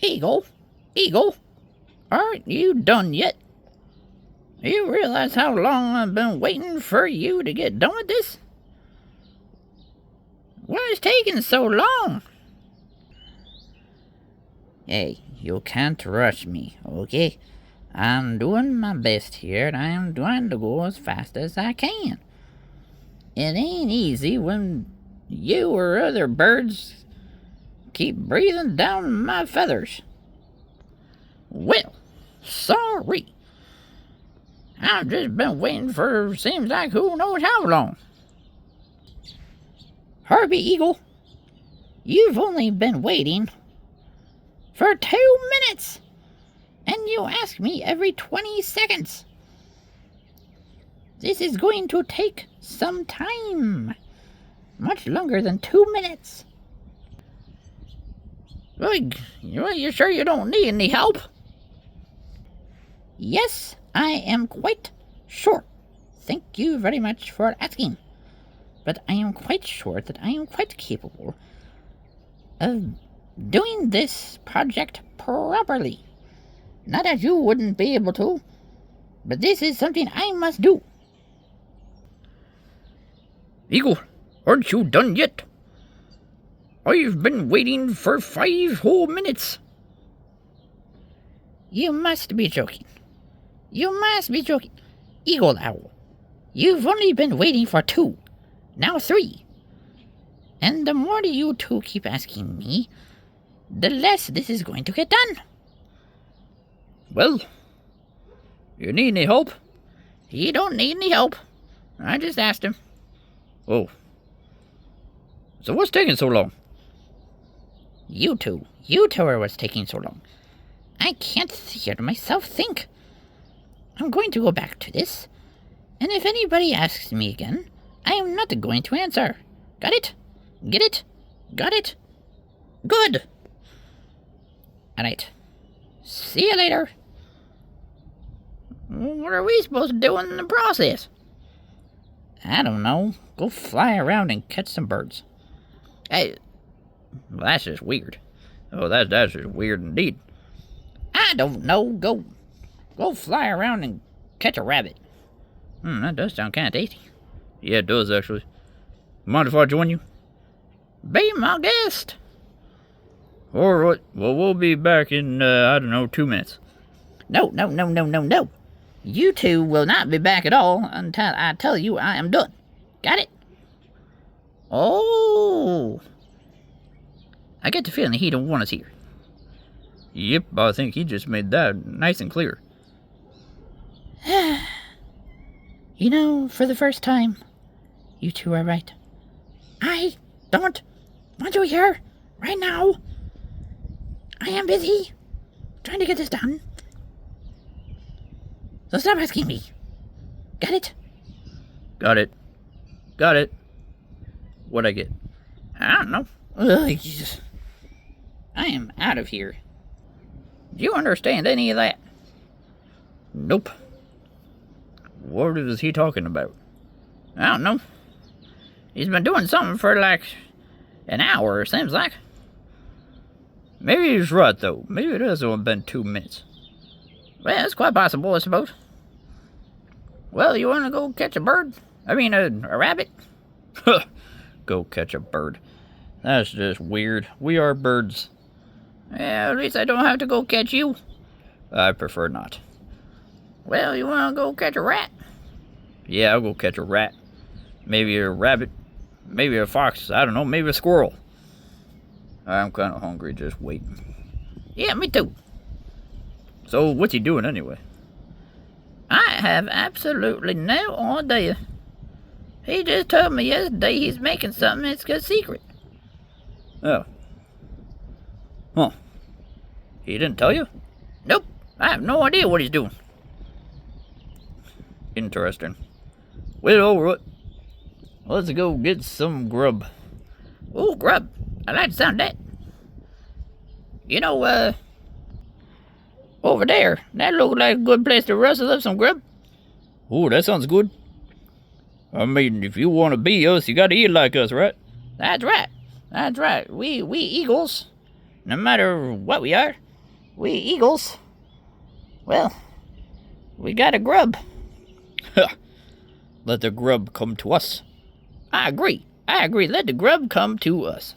Eagle, Eagle, aren't you done yet? You realize how long I've been waiting for you to get done with this? Why is taking so long? Hey, you can't rush me, okay? I'm doing my best here, and I'm trying to go as fast as I can. It ain't easy when you or other birds keep breathing down my feathers. Well, sorry. I've just been waiting for seems like who knows how long. Harvey Eagle, you've only been waiting for 2 minutes, and you ask me every 20 seconds. This is going to take some time, much longer than 2 minutes. Well, you sure you don't need any help? Yes, I am quite sure. Thank you very much for asking. But I am quite sure that I am quite capable of doing this project properly. Not that you wouldn't be able to, but this is something I must do. Eagle, aren't you done yet? I've been waiting for 5 whole minutes. You must be joking. You must be joking. Eagle Owl, you've only been waiting for 2. Now 3. And the more you two keep asking me, the less this is going to get done. Well, you need any help? He don't need any help. I just asked him. Oh. So what's taking so long? You two are what's taking so long. I can't hear myself think. I'm going to go back to this, and if anybody asks me again, I am not going to answer. Got it? Get it? Got it? Good! Alright. See you later. What are we supposed to do in the process? I don't know. Go fly around and catch some birds. Hey, well, that's just weird. Oh, that's just weird indeed. I don't know. Go fly around and catch a rabbit. That does sound kind of tasty. Yeah, it does, actually. Mind if I join you? Be my guest. All right. Well, we'll be back in, 2 minutes. No. You two will not be back at all until I tell you I am done. Got it? Oh. I get the feeling he don't want us here. Yep, I think he just made that nice and clear. You know, for the first time, you two are right. I don't want you here right now. I am busy trying to get this done. So stop asking me. Got it? Got it. What'd I get? I don't know. Ugh, Jesus. I am out of here. Do you understand any of that? Nope. What is he talking about? I don't know. He's been doing something for like an hour, it seems like. Maybe he's right, though. Maybe it has only been 2 minutes. Well, it's quite possible, I suppose. Well, you want to go catch a bird? I mean, a rabbit? Go catch a bird. That's just weird. We are birds. Yeah, at least I don't have to go catch you. I prefer not. Well, you want to go catch a rat? Yeah, I'll go catch a rat. Maybe a rabbit. Maybe a fox. I don't know. Maybe a squirrel. I'm kind of hungry just waiting. Yeah, me too. So, what's he doing anyway? I have absolutely no idea. He just told me yesterday he's making something that's a secret. Oh. Huh. He didn't tell you? Nope. I have no idea what he's doing. Interesting. Well, alright. Let's go get some grub. Ooh, grub. I like the sound of that. You know, over there, that looks like a good place to rustle up some grub. Ooh, that sounds good. I mean, if you want to be us, you gotta eat like us, right? That's right. We eagles, no matter what we are, We eagles? Well, we got a grub. Let the grub come to us. I agree. Let the grub come to us.